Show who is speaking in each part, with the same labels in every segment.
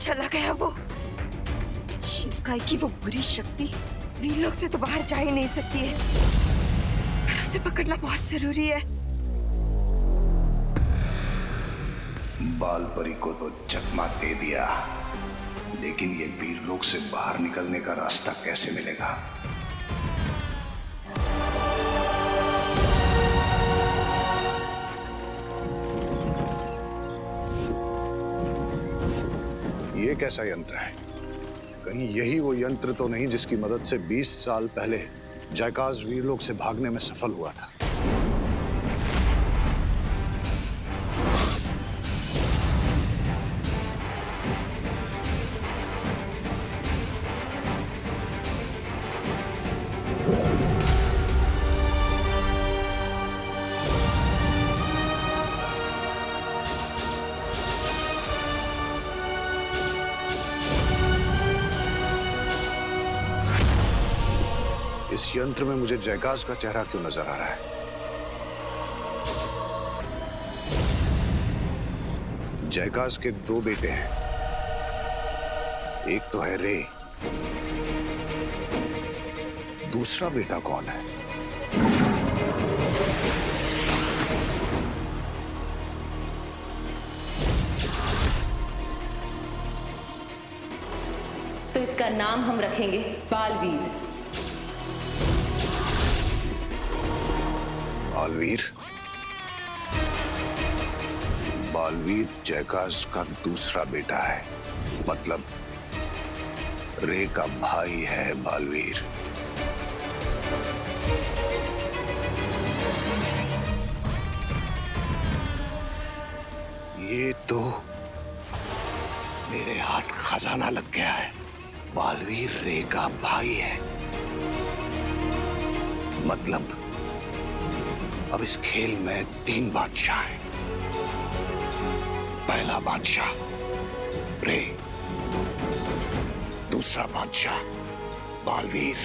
Speaker 1: चला गया वो शिकाई की वो बुरी शक्ति वीर लोग से तो बाहर जा ही नहीं सकती है। पर उसे पकड़ना बहुत जरूरी है।
Speaker 2: बाल परी को तो चकमा दे दिया, लेकिन ये वीर लोग से बाहर निकलने का रास्ता कैसे मिलेगा? ये कैसा यंत्र है? कहीं यही वो यंत्र तो नहीं जिसकी मदद से 20 साल पहले जयकाज वीरलोक से भागने में सफल हुआ था? इस यंत्र में मुझे जयकाज का चेहरा क्यों नजर आ रहा है? जयकाज के 2 बेटे हैं। एक तो है रे, दूसरा बेटा कौन है?
Speaker 3: तो इसका नाम हम रखेंगे बालवीर।
Speaker 2: बालवीर? बालवीर जयकाज का दूसरा बेटा है, मतलब रे का भाई है बालवीर। ये तो मेरे हाथ खजाना लग गया है। बालवीर रे का भाई है, मतलब अब इस खेल में 3 बादशाह हैं। पहला बादशाह रे, दूसरा बादशाह बालवीर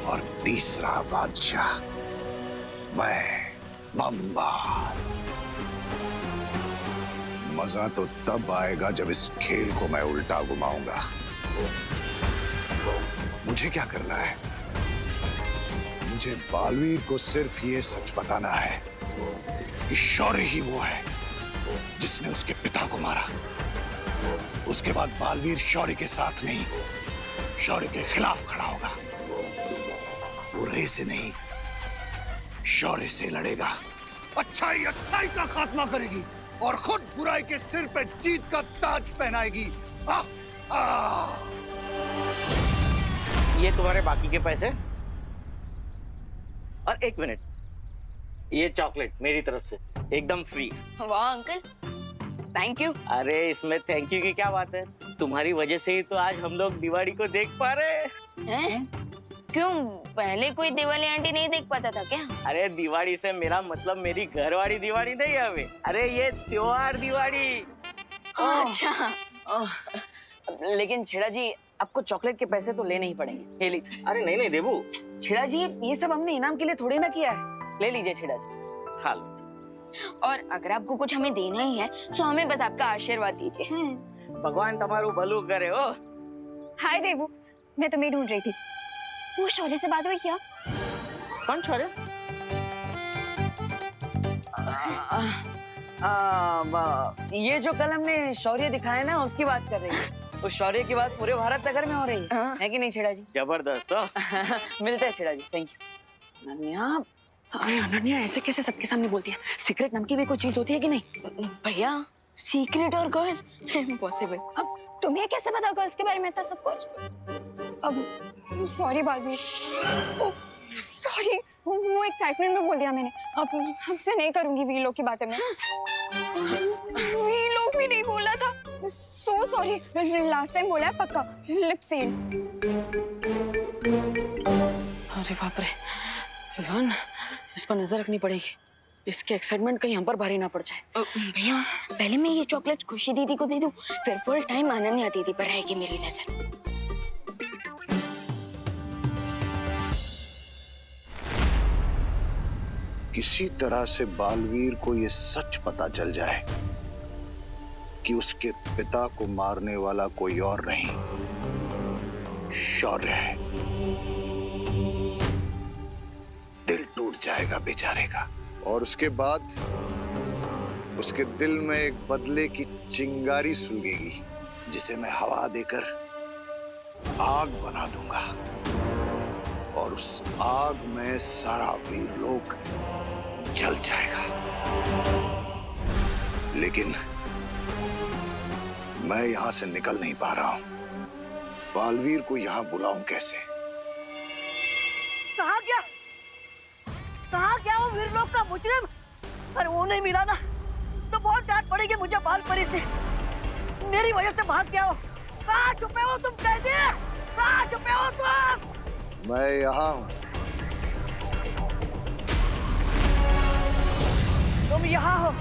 Speaker 2: और तीसरा बादशाह मैं बम्बाल। मजा तो तब आएगा जब इस खेल को मैं उल्टा घुमाऊंगा। मुझे क्या करना है? मुझे बालवीर को सिर्फ ये सच बताना है कि शौर्य ही वो है जिसने उसके पिता को मारा। उसके बाद बालवीर शौर्य के साथ नहीं, शौर्य के खिलाफ खड़ा होगा। वो रे से नहीं, शौर्य से लड़ेगा। अच्छाई अच्छाई का खात्मा करेगी और खुद बुराई के सिर पे जीत का ताज पहनाएगी।
Speaker 4: ये तुम्हारे बाकी के पैसे और 1 मिनट, ये चॉकलेट मेरी तरफ से एकदम फ्री।
Speaker 5: वाह अंकल, थैंक यू।
Speaker 4: अरे इसमें थैंक यू की क्या बात है? तुम्हारी वजह से ही तो आज हम लोग दिवाली को देख पा रहे
Speaker 5: हैं। क्यों, पहले कोई दिवाली आंटी नहीं देख पाता था क्या?
Speaker 4: अरे दिवाली से मेरा मतलब मेरी घरवाली दिवाली नहीं है अभी। अरे ये त्योहार दिवाली।
Speaker 5: अच्छा।
Speaker 6: लेकिन छेड़ा जी, आपको चॉकलेट के पैसे तो लेने ही पड़ेंगे। ले लीजिए।
Speaker 4: अरे नहीं नहीं देबू।
Speaker 6: छेड़ा जी, ये सब हमने इनाम के लिए थोड़ी ना किया है। ले लीजिए छेड़ा जी।
Speaker 4: हाल।
Speaker 5: और अगर आपको कुछ हमें देना ही है तो हमें बस आपका आशीर्वाद दीजिए।
Speaker 4: भगवान तुम्हारू भलू करे हो।
Speaker 7: हाय देवू, मैं तुम्हें ढूंढ रही थी। वो शौर्य से बात हुई क्या?
Speaker 4: कौन शौर्य?
Speaker 6: ये जो कल हमने शौर्य दिखाया ना, उसकी बात कर रही है। उस शौर्य की बात पूरे भारत नगर में हो रही है कि नहीं छेड़ा जी?
Speaker 4: जबरदस्त हो।
Speaker 6: मिलते हैं छेड़ा जी, थैंक यू। अनन्या, अरे अनन्या ऐसे कैसे सबके सामने बोलती है? सीक्रेट नाम की भी कोई चीज होती है कि नहीं?
Speaker 5: भैया, सीक्रेट और गर्ल्स इम्पॉसिबल।
Speaker 7: अब तुम्हें कैसे पता गर्ल्स के बारे में था सब कुछ? अब सॉरी बालवीर, सॉरी, वो एक एक्साइटमेंट में बोल दिया मैंने। अब हमसे नहीं करूंगी वीर लोग की बातें मैं। वीर लोग भी नहीं बोला था। सो सॉरी, लास्ट टाइम बोला है पक्का, लिप सील।
Speaker 6: अरे बाप रे विवान, इस पर नजर रखनी पड़ेगी। इसके एक्साइटमेंट कहीं हम पर भारी ना पड़ जाए।
Speaker 5: भैया पहले मैं ये चॉकलेट खुशी दीदी को दे दूं, फिर फुल टाइम अनन्या दीदी पर रहेगी मेरी नजर।
Speaker 2: किसी तरह से बालवीर को यह सच पता चल जाए कि उसके पिता को मारने वाला कोई और नहीं, शौर्य है। दिल टूट जाएगा बेचारे का, और उसके बाद उसके दिल में एक बदले की चिंगारी सुलगेगी, जिसे मैं हवा देकर आग बना दूंगा, और उस आग में सारा वीर लोक जल जाएगा। लेकिन मैं यहां से निकल नहीं पा रहा हूं। बालवीर को यहां बुलाऊं कैसे?
Speaker 8: कहाँ गया वो वीर लोक का मुजरिम? अरे वो नहीं मिला ना तो बहुत डांट पड़ेगी मुझे बालपरी से। मेरी वजह से भाग गया हो। कहाँ छुपे हो तुम कैदी? कहाँ छुपे हो तुम?
Speaker 2: मैं यहां हूं।
Speaker 8: तुम यहाँ हो,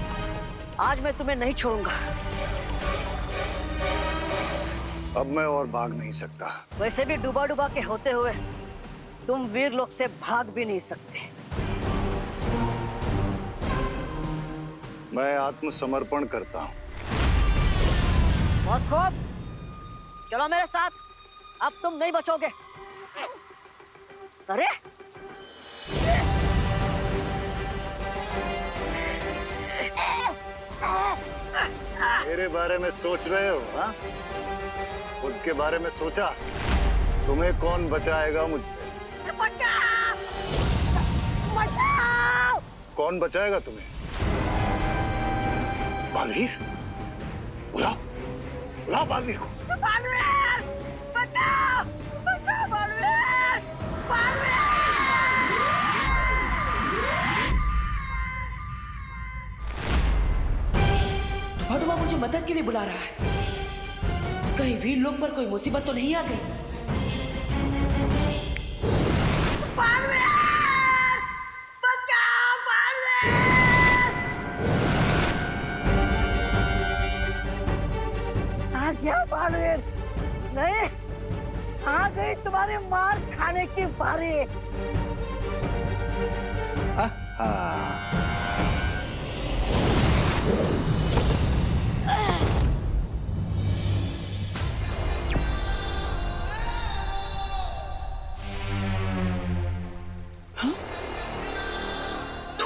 Speaker 8: आज मैं तुम्हें नहीं छोड़ूंगा।
Speaker 2: अब मैं और भाग नहीं सकता।
Speaker 8: वैसे भी डूबा डूबा के होते हुए तुम वीर लोक से भाग भी नहीं सकते।
Speaker 2: मैं आत्मसमर्पण करता हूं।
Speaker 8: बहुत खूब, चलो मेरे साथ, अब तुम नहीं बचोगे। अरे
Speaker 2: मेरे बारे में सोच रहे हो? हाँ, खुद के बारे में सोचा? तुम्हें कौन बचाएगा मुझसे?
Speaker 8: बचाओ! बचाओ!
Speaker 2: कौन बचाएगा तुम्हें? बालवीर, बुलाओ, बुलाओ बालवीर को।
Speaker 8: बालवीर! बचाओ! बचाओ बालवीर! बालवीर!
Speaker 6: भटुआ मुझे मदद के लिए बुला रहा है। कहीं वीर लोग पर कोई मुसीबत तो नहीं आ गई?
Speaker 8: बालवीर! बचाओ बालवीर! आ गया बालवीर। नहीं, आ गई तुम्हारे मार खाने की बारी।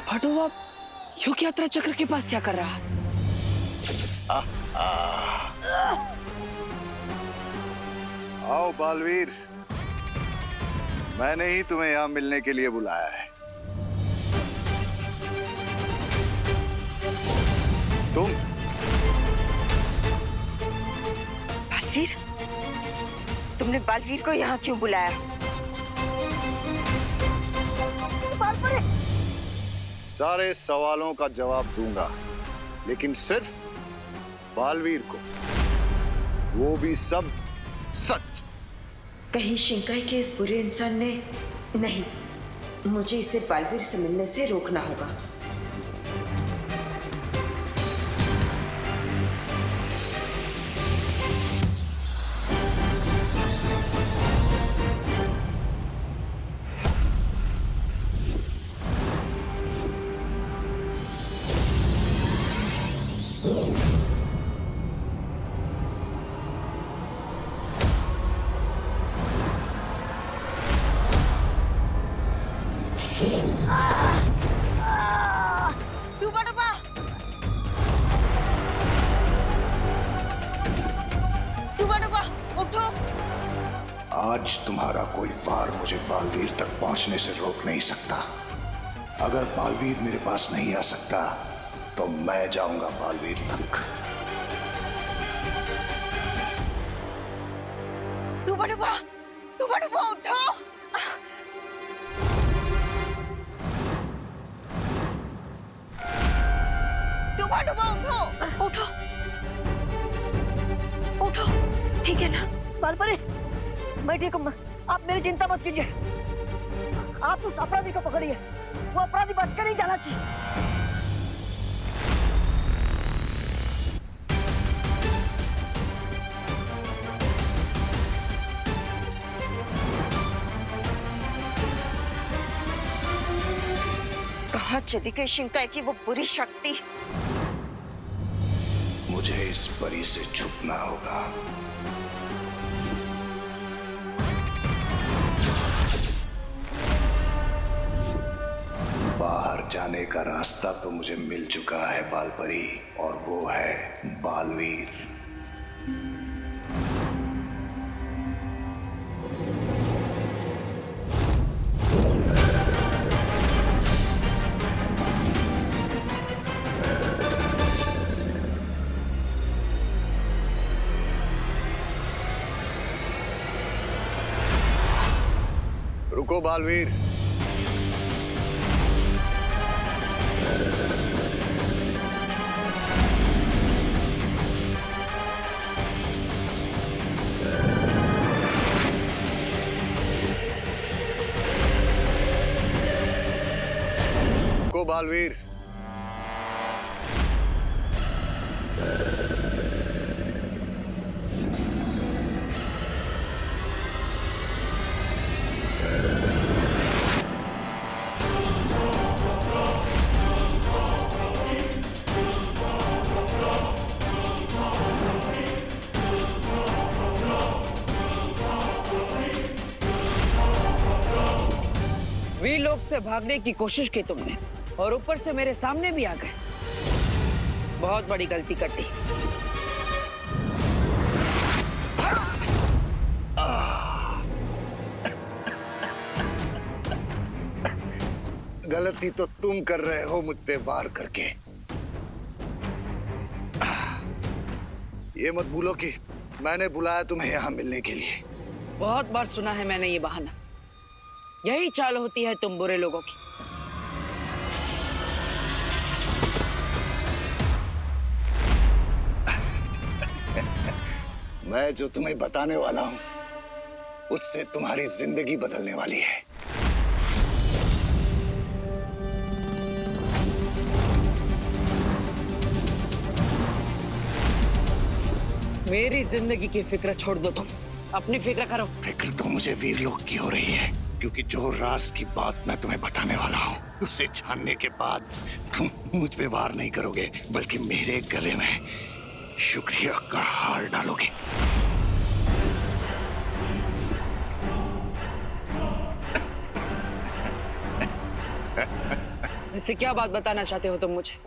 Speaker 6: भटुआ योग यात्रा चक्र के पास क्या कर रहा है?
Speaker 2: आओ बालवीर, मैंने ही तुम्हें यहां मिलने के लिए बुलाया है। तुम
Speaker 1: बालवीर, तुमने बालवीर को यहाँ क्यों बुलाया?
Speaker 2: सारे सवालों का जवाब दूंगा, लेकिन सिर्फ बालवीर को, वो भी सब सच।
Speaker 1: कहीं शिंकाई के इस बुरे इंसान ने नहीं, मुझे इसे बालवीर से मिलने से रोकना होगा।
Speaker 8: डूबा डूबा! डूबा डूबा, उठो!
Speaker 2: आज तुम्हारा कोई वार मुझे बालवीर तक पहुंचने से रोक नहीं सकता। अगर बालवीर मेरे पास नहीं आ सकता तो मैं जाऊंगा बालवीर तक।
Speaker 8: डूबा डूबा! डूबा डूबा, उठो!
Speaker 1: उठो, उठो, ठीक है ना?
Speaker 8: बालपरी, मैं ठीक हूँ। आप मेरी चिंता मत कीजिए। आप उस अपराधी को पकड़िए, वो अपराधी बचकर नहीं जाना चाहिए।
Speaker 1: कहाँ चली गई शिंकाई की वो बुरी शक्ति?
Speaker 2: मुझे इस परी से छुपना होगा। बाहर जाने का रास्ता तो मुझे मिल चुका है बालपरी, और वो है बालवीर। रुको बालवीर। रुको बालवीर।
Speaker 6: वी लोग से भागने की कोशिश की तुमने, और ऊपर से मेरे सामने भी आ गए। बहुत बड़ी गलती कर दी।
Speaker 2: गलती तो तुम कर रहे हो मुझ पे वार करके। ये मत भूलो कि मैंने बुलाया तुम्हें यहाँ मिलने के लिए।
Speaker 6: बहुत बार सुना है मैंने ये बहाना। यही चाल होती है तुम बुरे लोगों की।
Speaker 2: मैं जो तुम्हें बताने वाला हूं, उससे तुम्हारी जिंदगी बदलने वाली है।
Speaker 6: मेरी जिंदगी की फिक्र छोड़ दो, तुम अपनी फिक्र करो।
Speaker 2: फिक्र तो मुझे वीरलोक की हो रही है, क्योंकि जो राज की बात मैं तुम्हें बताने वाला हूँ, उसे जानने के बाद तुम मुझ पे वार नहीं करोगे, बल्कि मेरे गले में शुक्रिया का हार डालोगे।
Speaker 6: इससे क्या बात बताना चाहते हो तुम मुझे?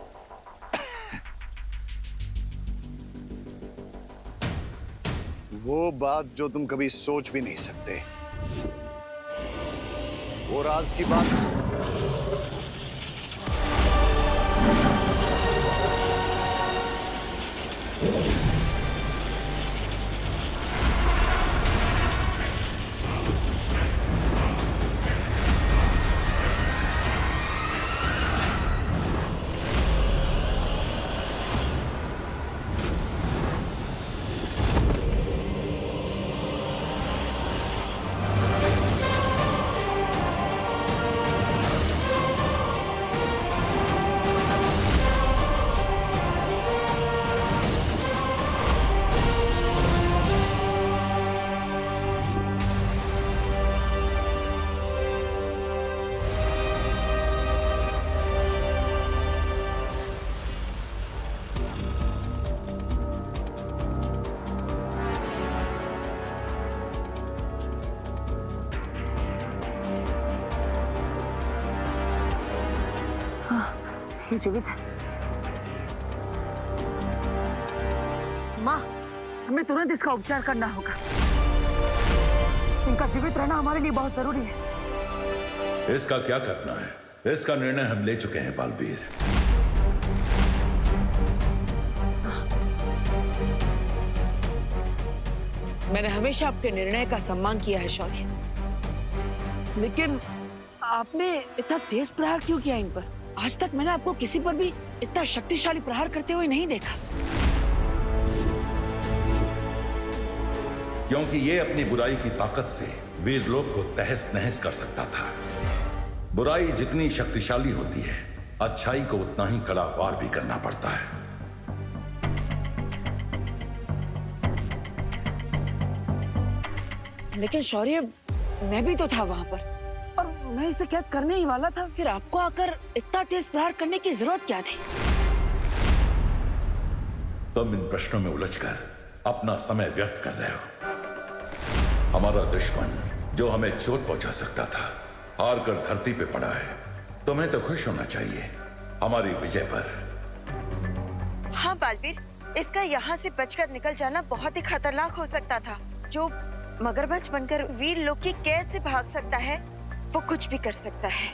Speaker 2: वो बात जो तुम कभी सोच भी नहीं सकते। वो राज की बात।
Speaker 6: ये जीवित है। माँ, हमें तुरंत इसका उपचार करना होगा। इनका जीवित रहना हमारे लिए बहुत जरूरी है।
Speaker 9: इसका क्या करना है, इसका निर्णय हम ले चुके हैं बालवीर।
Speaker 6: मैंने हमेशा आपके निर्णय का सम्मान किया है शौर्य, लेकिन आपने इतना तेज प्रहार क्यों किया इन पर? आज तक मैंने आपको किसी पर भी इतना शक्तिशाली प्रहार करते हुए नहीं देखा।
Speaker 9: क्योंकि ये अपनी बुराई की ताकत से वीरलोक को तहस नहस कर सकता था। बुराई जितनी शक्तिशाली होती है, अच्छाई को उतना ही कड़ा वार भी करना पड़ता है।
Speaker 6: लेकिन शौर्य, मैं भी तो था वहां पर और मैं इसे कैद करने ही वाला था। फिर आपको आकर इतना तेज प्रहार करने की जरूरत क्या थी?
Speaker 9: तुम इन प्रश्नों में उलझकर अपना समय व्यर्थ कर रहे हो। हमारा दुश्मन जो हमें चोट पहुंचा सकता था, हार कर धरती पे पड़ा है। तुम्हें तो खुश होना चाहिए हमारी विजय पर।
Speaker 1: हाँ बालवीर, इसका यहाँ से बचकर निकल जाना बहुत ही खतरनाक हो सकता था। जो मगरमच्छ बनकर वीर लोक की कैद से भाग सकता है, वो कुछ भी कर सकता है।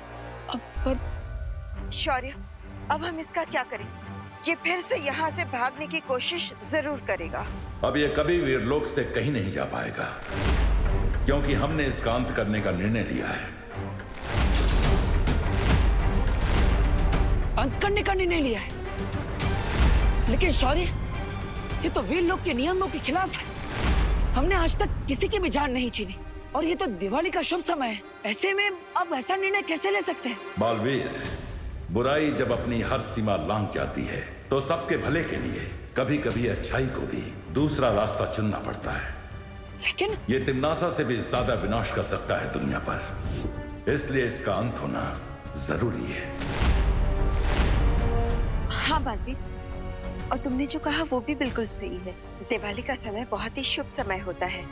Speaker 6: पर
Speaker 1: शौर्य, अब हम इसका क्या करें? ये फिर से यहाँ से भागने की कोशिश जरूर करेगा।
Speaker 9: अब ये कभी वीरलोक से कहीं नहीं जा पाएगा, क्योंकि हमने इसका अंत करने का निर्णय लिया है।
Speaker 6: अंत करने का निर्णय लिया है? लेकिन शौर्य, ये तो वीरलोक के नियमों के खिलाफ है। हमने आज तक किसी की भी जान नहीं छीनी और ये तो दिवाली का शुभ समय है। ऐसे में अब ऐसा निर्णय कैसे ले सकते हैं?
Speaker 9: बालवीर, बुराई जब अपनी हर सीमा लांघ जाती है तो सबके भले के लिए कभी कभी अच्छाई को भी दूसरा रास्ता चुनना पड़ता है।
Speaker 6: लेकिन
Speaker 9: ये तिम्नासा से भी ज्यादा विनाश कर सकता है दुनिया पर, इसलिए इसका अंत होना जरूरी है।
Speaker 1: हाँ बालवीर, और तुमने जो कहा वो भी बिल्कुल सही है। दिवाली का समय बहुत ही शुभ समय होता है,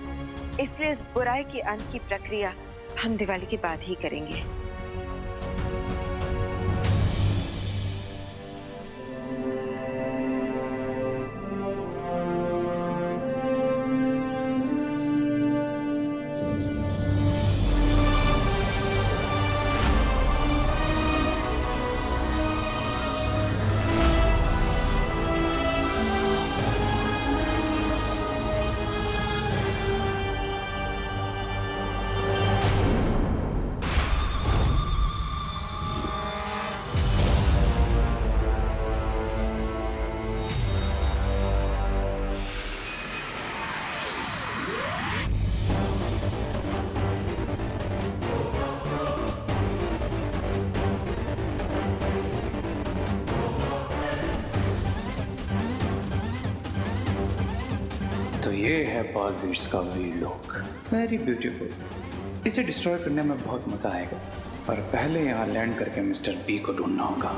Speaker 1: इसलिए इस बुराई की अंत की प्रक्रिया हम दिवाली के बाद ही करेंगे।
Speaker 10: तो ये है बालवीर का वीरलोक। Very beautiful. इसे डिस्ट्रॉय करने में बहुत मजा आएगा, पर पहले यहाँ लैंड करके मिस्टर बी को ढूंढना होगा।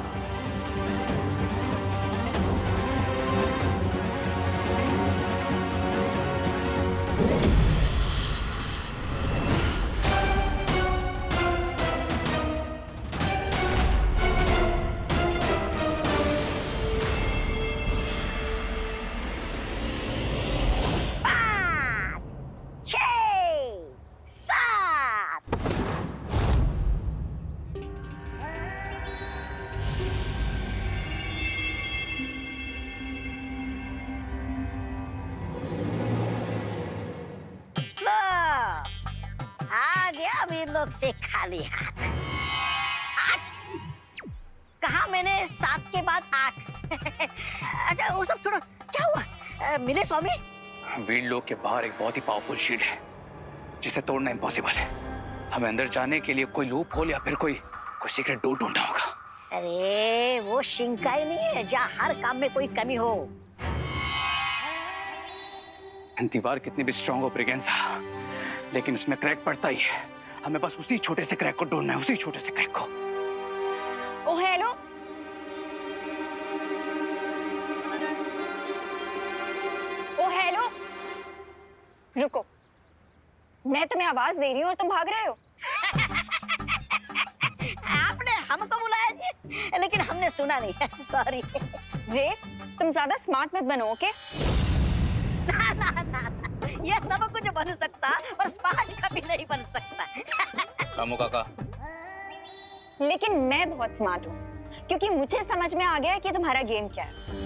Speaker 8: वीरलोक से खाली हाथ। 8 कहा मैंने, 7 के बाद 8। अच्छा वो सब छोड़ो, क्या हुआ? मिले स्वामी?
Speaker 10: वीरलोक के बाहर एक बहुत ही पावरफुल शील्ड है जिसे तोड़ना इम्पॉसिबल है। हमें अंदर जाने के लिए कोई लूप होल या फिर कोई सीक्रेट डोर ढूंढना होगा।
Speaker 8: अरे वो शिंकाई नहीं है जहाँ हर काम में कोई कमी हो।
Speaker 10: दीवार कितनी भी स्ट्रांग हो ब्रिगेंसा, लेकिन उसमें क्रैक पड़ता ही है। हमें बस उसी छोटे से क्रैक को ढूंढना है, उसी छोटे से क्रैक को।
Speaker 7: ओ हेलो, ओ हेलो, रुको, मैं तुम्हें आवाज दे रही हूँ और तुम भाग रहे हो।
Speaker 8: आपने हमको बुलाया जी, लेकिन हमने सुना नहीं। सॉरी।
Speaker 7: रे, तुम ज्यादा स्मार्ट मत बनो, ओके?
Speaker 8: ना ना ना ना, ये सब कुछ बन सकता पर स्मार्ट कभी नहीं बन सकता।
Speaker 10: रामू काका,
Speaker 7: लेकिन मैं बहुत स्मार्ट हूँ, क्योंकि मुझे समझ में आ गया है कि तुम्हारा गेम क्या है।